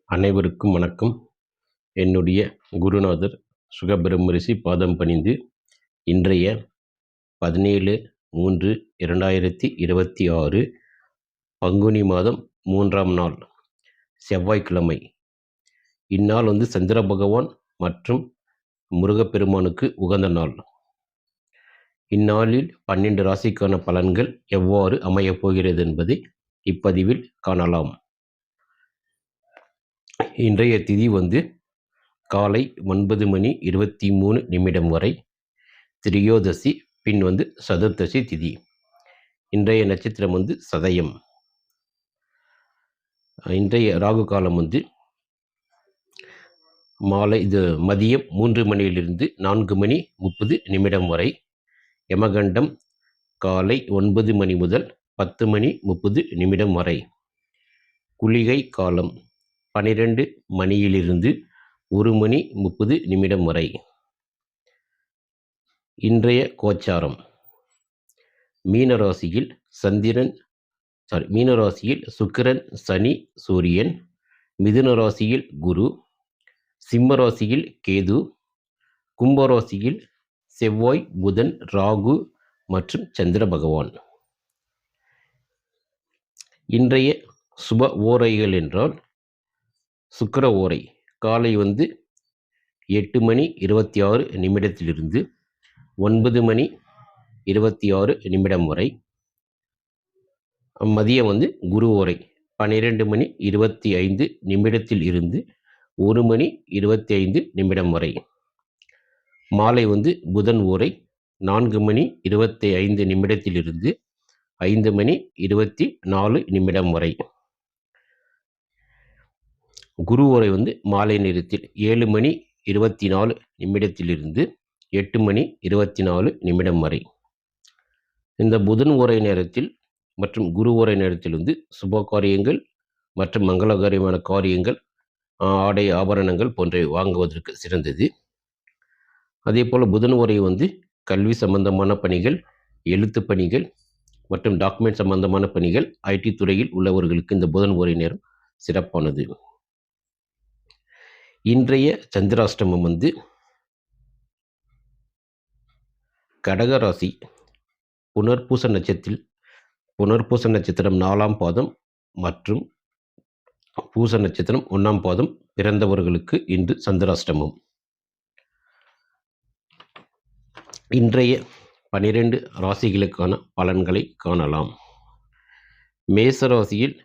அனைவருக்கும் வணக்கம். என்னுடைய குருநாதர் சுகபிரம்மரிஷி பாதம் பணிந்து இன்றைய 17/3/2026 பங்குனி மாதம் 3ஆம் நாள் செவ்வாய்க்கிழமை. இந்நாள் சந்திர பகவான் மற்றும் முருகப்பெருமானுக்கு உகந்த நாள். இந்நாளில் 12 ராசிக்கான பலன்கள் எவ்வாறு அமையப் போகிறது என்பதை இப்பதிவில் காணலாம். இன்றைய திதி காலை 9:23 வரை திரியோதசி, பின் சதுர்தசி திதி. இன்றைய நட்சத்திரம் சதயம். இன்றைய ராகு காலம் மதியம் 3 மணியிலிருந்து 4:30 வரை. யமகண்டம் காலை 9 மணி முதல் 10:30 வரை. குளிகை காலம் 12 மணியிலிருந்து 1:30 வரை. இன்றைய கோச்சாரம் மீனராசியில் சுக்கிரன், சனி, சூரியன். மிதுன ராசியில் குரு, சிம்ம ராசியில் கேது, கும்பராசியில் செவ்வாய், புதன், ராகு மற்றும் சந்திர பகவான். இன்றைய சுப ஓரைகள் என்றால் சுக்கிர ஓரை காலை 8:26 9:26 வரை. மதியம் குரு ஓரை 12:25 1:25 வரை. மாலை புதன் ஓரை 4:25 5:24 வரை. குரு ஓரை மாலை நேரத்தில் 7:24 8:24 வரை. இந்த புதன் ஓரை நேரத்தில் மற்றும் குரு ஓரை நேரத்தில் சுப காரியங்கள் மற்றும் மங்களகரமான காரியங்கள், ஆடை ஆபரணங்கள் போன்றவை வாங்குவதற்கு சிறந்தது. அதே போல் புதன் ஓரை கல்வி சம்பந்தமான பணிகள், எழுத்து பணிகள் மற்றும் டாக்குமெண்ட் சம்பந்தமான பணிகள், ஐடி துறையில் உள்ளவர்களுக்கு இந்த புதன் ஓரை நேரம் சிறப்பானது. இன்றைய சந்திராஷ்டமம் கடகராசி புனர்பூச நட்சத்திரம் 4ஆம் பாதம் மற்றும் பூச நட்சத்திரம் 1ஆம் பாதம் பிறந்தவர்களுக்கு இன்று சந்திராஷ்டமம். இன்றைய 12 ராசிகளுக்கான பலன்களை காணலாம். மேச ராசியில்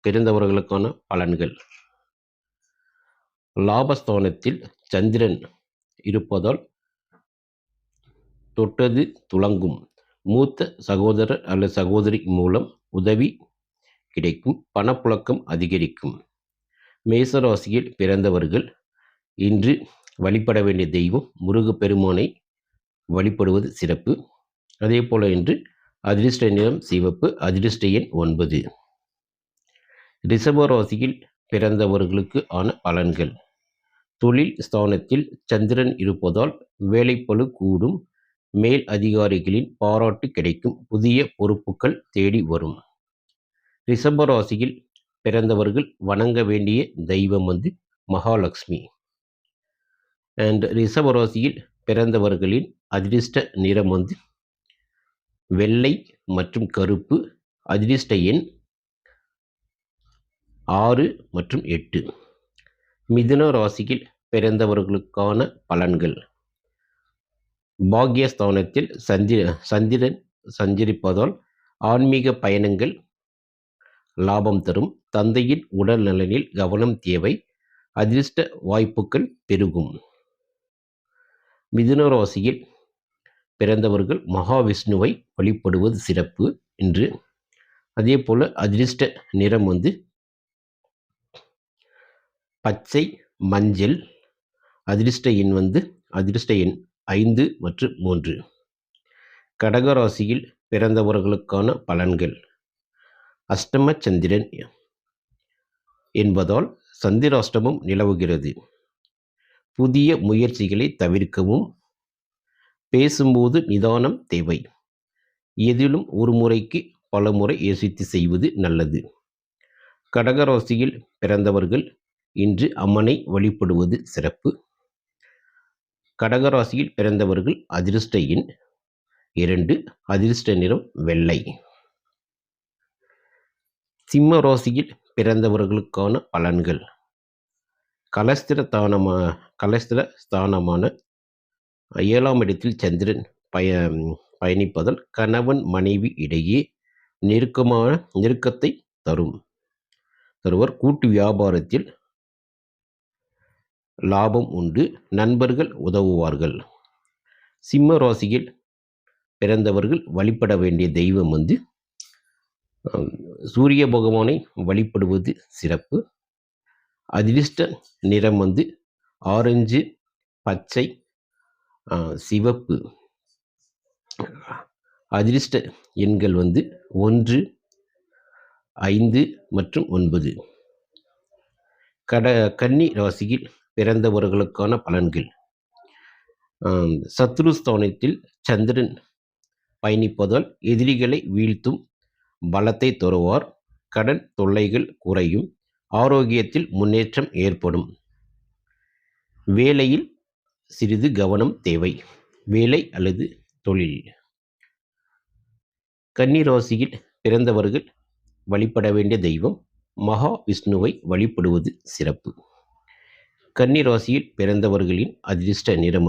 பிறந்தவர்களுக்கான பலன்கள். லாபஸ்தானத்தில் சந்திரன் இருப்பதால் தொட்டது துலங்கும். மூத்த சகோதரர் அல்லது சகோதரி மூலம் உதவி கிடைக்கும். பணப்புழக்கம் அதிகரிக்கும். மேசராசியில் பிறந்தவர்கள் இன்று வழிபட வேண்டிய தெய்வம் முருகப்பெருமானை வழிபடுவது சிறப்பு. அதே போல இன்று அதிர்ஷ்ட நிறம் சிவப்பு, அதிர்ஷ்ட எண் 9. ரிஷபராசியில் பிறந்தவர்களுக்கு ஆன பலன்கள். தொழில் ஸ்தானத்தில் சந்திரன் இருப்பதால் வேலைப்பளு கூடும். மேல் அதிகாரிகளின் பாராட்டு கிடைக்கும். புதிய பொறுப்புகள் தேடி வரும். ரிஷபராசியில் பிறந்தவர்கள் வணங்க வேண்டிய தெய்வம் மகாலட்சுமி. அண்ட் ரிஷபராசியில் பிறந்தவர்களின் அதிர்ஷ்ட நிறம் வெள்ளை மற்றும் கருப்பு. அதிர்ஷ்ட எண் 6 மற்றும் 8. மிதுன ராசியில் பிறந்தவர்களுக்கான பலன்கள். பாக்யஸ்தானத்தில் சந்திரன் சஞ்சரிப்பதால் ஆன்மீக பயணங்கள் லாபம் தரும். தந்தையின் உடல் நலனில் கவனம் தேவை. அதிர்ஷ்ட வாய்ப்புகள் பெருகும். மிதுன ராசியில் பிறந்தவர்கள் மகாவிஷ்ணுவை வழிபடுவது சிறப்பு இன்று. அதே போல அதிர்ஷ்ட நிறம் பச்சை, மஞ்சள். அதிர்ஷ்ட எண் 5 மற்றும் 3. கடகராசியில் பிறந்தவர்களுக்கான பலன்கள். அஷ்டம சந்திரன் என்பதால் சந்திராஷ்டமம் நிலவுகிறது. புதிய முயற்சிகளை தவிர்க்கவும். பேசும்போது நிதானம் தேவை. எதிலும் ஒரு முறைக்கு பல முறை யோசித்து செய்வது நல்லது. கடகராசியில் பிறந்தவர்கள் இன்று அம்மனை வழிபடுவது சிறப்பு. கடகராசியில் பிறந்தவர்கள் அதிர்ஷ்ட எண் 2, அதிர்ஷ்ட நிறம் வெள்ளை. சிம்ம ராசியில் பிறந்தவர்களுக்கான பலன்கள். கலஸ்திர ஸ்தானமான 7ஆம் இடத்தில் சந்திரன் பயணிப்பதால் கணவன் மனைவி இடையே நெருக்கத்தை தருவர். கூட்டு வியாபாரத்தில் லாபம் உண்டு. நண்பர்கள் உதவுவார்கள். சிம்ம ராசியில் பிறந்தவர்கள் வழிபட வேண்டிய தெய்வம் சூரிய பகவானை வழிபடுவது சிறப்பு. அதிர்ஷ்ட நிறம் ஆரஞ்சு, பச்சை, சிவப்பு. அதிர்ஷ்ட எண்கள் 1, 5 மற்றும் 9. கன்னி ராசியில் பிறந்தவர்களுக்கான பலன்கள். சத்ருஸ்தானத்தில் சந்திரன் பயணிப்பதால் எதிரிகளை வீழ்த்தும் பலத்தை தருவார். கடன் தொல்லைகள் குறையும். ஆரோக்கியத்தில் முன்னேற்றம் ஏற்படும். வேலையில் சிறிது கவனம் தேவை. வேலை அல்லது தொழில். கன்னி ராசியில் பிறந்தவர்கள் வழிபட வேண்டிய தெய்வம் மகா விஷ்ணுவை வழிபடுவது சிறப்பு. கன்னி ராசியில் பிறந்தவர்களின் அதிர்ஷ்ட நிறம்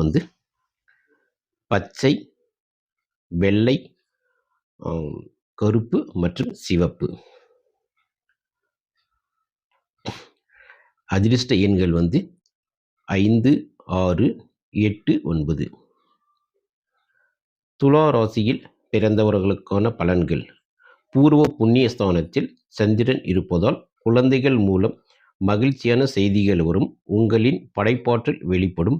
பச்சை, வெள்ளை, கருப்பு மற்றும் சிவப்பு. அதிர்ஷ்ட எண்கள் 5, 6, 8, 9. துலா ராசியில் பிறந்தவர்களுக்கான பலன்கள். பூர்வ புண்ணிய ஸ்தானத்தில் சந்திரன் இருப்பதால் குழந்தைகள் மூலம் மகிழ்ச்சியான செய்திகள் வரும். உங்களின் படைப்பாற்றல் வெளிப்படும்.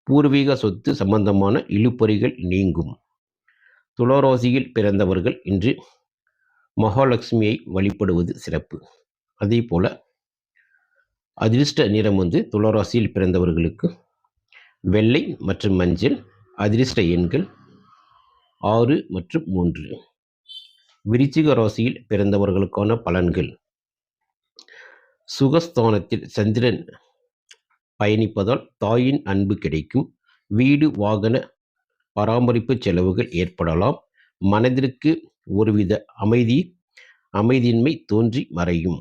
பூர்வீக சொத்து சம்பந்தமான இழுபறிகள் நீங்கும். துலா ராசியில் பிறந்தவர்கள் இன்று மகாலட்சுமியை வழிபடுவது சிறப்பு. அதே போல அதிர்ஷ்ட நிறம் துலா ராசியில் பிறந்தவர்களுக்கு வெள்ளை மற்றும் மஞ்சள். அதிர்ஷ்ட எண்கள் 6 மற்றும் 3. விருச்சிக ராசியில் பிறந்தவர்களுக்கான பலன்கள். சுகஸ்தானத்தில் சந்திரன் பயணிப்பதால் தாயின் அன்பு கிடைக்கும். வீடு வாகன பராமரிப்பு செலவுகள் ஏற்படலாம். மனதிற்கு ஒருவித அமைதியின்மை தோன்றி மறையும்.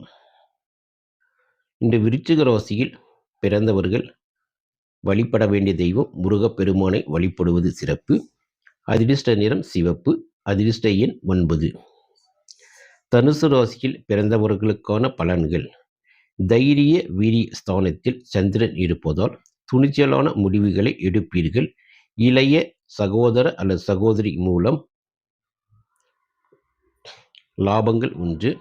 இந்த விருச்சிக ராசியில் பிறந்தவர்கள் வழிபட வேண்டிய தெய்வம் முருகப்பெருமானை வழிபடுவது சிறப்பு. அதிர்ஷ்ட நிறம் சிவப்பு. அதிர்ஷ்ட எண் 9. தனுசு ராசியில் பிறந்தவர்களுக்கான பலன்கள். தைரிய வீரிய ஸ்தானத்தில் சந்திரன் இருப்பதால் துணிச்சலான முடிவுகளை எடுப்பீர்கள். இளைய சகோதர அல்லது சகோதரி மூலம் லாபங்கள் உண்டு.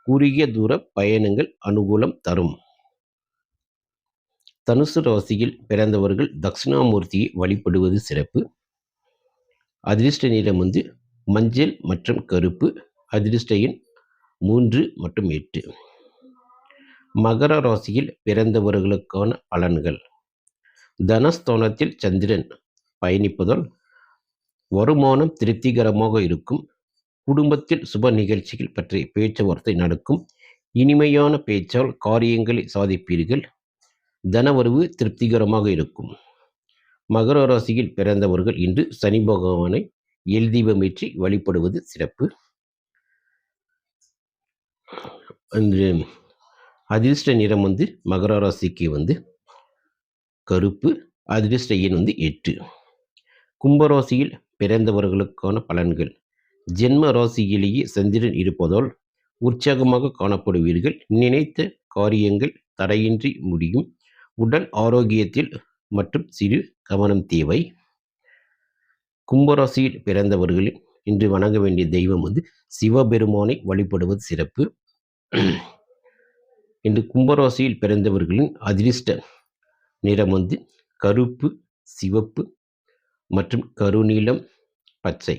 குறுகிய தூர பயணங்கள் அனுகூலம் தரும். தனுசு ராசியில் பிறந்தவர்கள் தட்சிணாமூர்த்தியை வழிபடுவது சிறப்பு. அதிர்ஷ்ட நிறம் மஞ்சள் மற்றும் கருப்பு. அதிர்ஷ்ட எண் 3 மற்றும் 8. மகர ராசியில் பிறந்தவர்களுக்கான பலன்கள். தனஸ்தானத்தில் சந்திரன் பயணிப்பதால் வருமானம் திருப்திகரமாக இருக்கும். குடும்பத்தில் சுப நிகழ்ச்சிகள் பற்றிய பேச்சுவார்த்தை நடக்கும். இனிமையான பேச்சால் காரியங்களை சாதிப்பீர்கள். தனவரவு திருப்திகரமாக இருக்கும். மகர ராசியில் பிறந்தவர்கள் இன்று சனி பகவானை எல்தீபமேற்றி வழிபடுவது சிறப்பு. அன்று அதிர்ஷ்ட நிறம் மகர ராசிக்கு கருப்பு. அதிர்ஷ்ட எண் 8. கும்பராசியில் பிறந்தவர்களுக்கான பலன்கள். ஜென்ம ராசியிலேயே சந்திரன் இருப்பதால் உற்சாகமாக காணப்படுவீர்கள். நினைத்த காரியங்கள் தடையின்றி முடியும். உடல் ஆரோக்கியத்தில் மற்றும் சிறு கவனம் தேவை. கும்பராசியில் பிறந்தவர்களில் இன்று வணங்க வேண்டிய தெய்வம் சிவபெருமானை வழிபடுவது சிறப்பு. இன்று கும்பராசியில் பிறந்தவர்களின் அதிர்ஷ்ட நிறம் கருப்பு, சிவப்பு மற்றும் கருநீலம், பச்சை.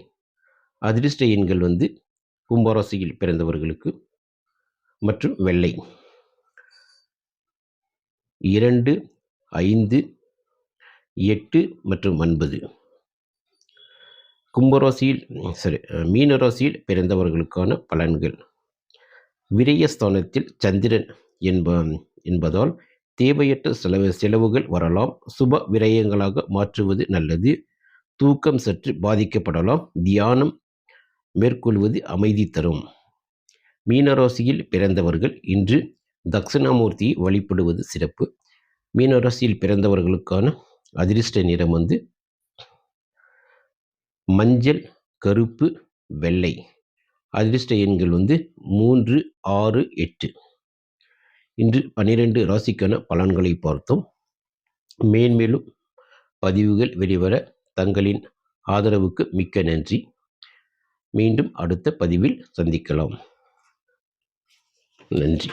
அதிர்ஷ்ட எண்கள் கும்பராசியில் பிறந்தவர்களுக்கு மற்றும் வெள்ளை 2, 5, 8 மற்றும் 9. மீன ராசியில் பிறந்தவர்களுக்கான பலன்கள். விரயஸ்தானத்தில் சந்திரன் என்பதால் தேவையற்ற செலவுகள் வரலாம். சுப விரயங்களாக மாற்றுவது நல்லது. தூக்கம் சற்று பாதிக்கப்படலாம். தியானம் மேற்கொள்வது அமைதி தரும். மீனராசியில் பிறந்தவர்கள் இன்று தட்சிணாமூர்த்தியை வழிபடுவது சிறப்பு. மீனராசியில் பிறந்தவர்களுக்கான அதிர்ஷ்ட நிறம் மஞ்சள், கருப்பு, வெள்ளை. அதிர்ஷ்ட எண்கள் 3, 6, 8. இன்று 12 ராசிக்கான பலன்களை பார்த்தோம். மேன்மேலும் பதிவுகள் வெளிவர தங்களின் ஆதரவுக்கு மிக்க நன்றி. மீண்டும் அடுத்த பதிவில் சந்திக்கலாம். நன்றி.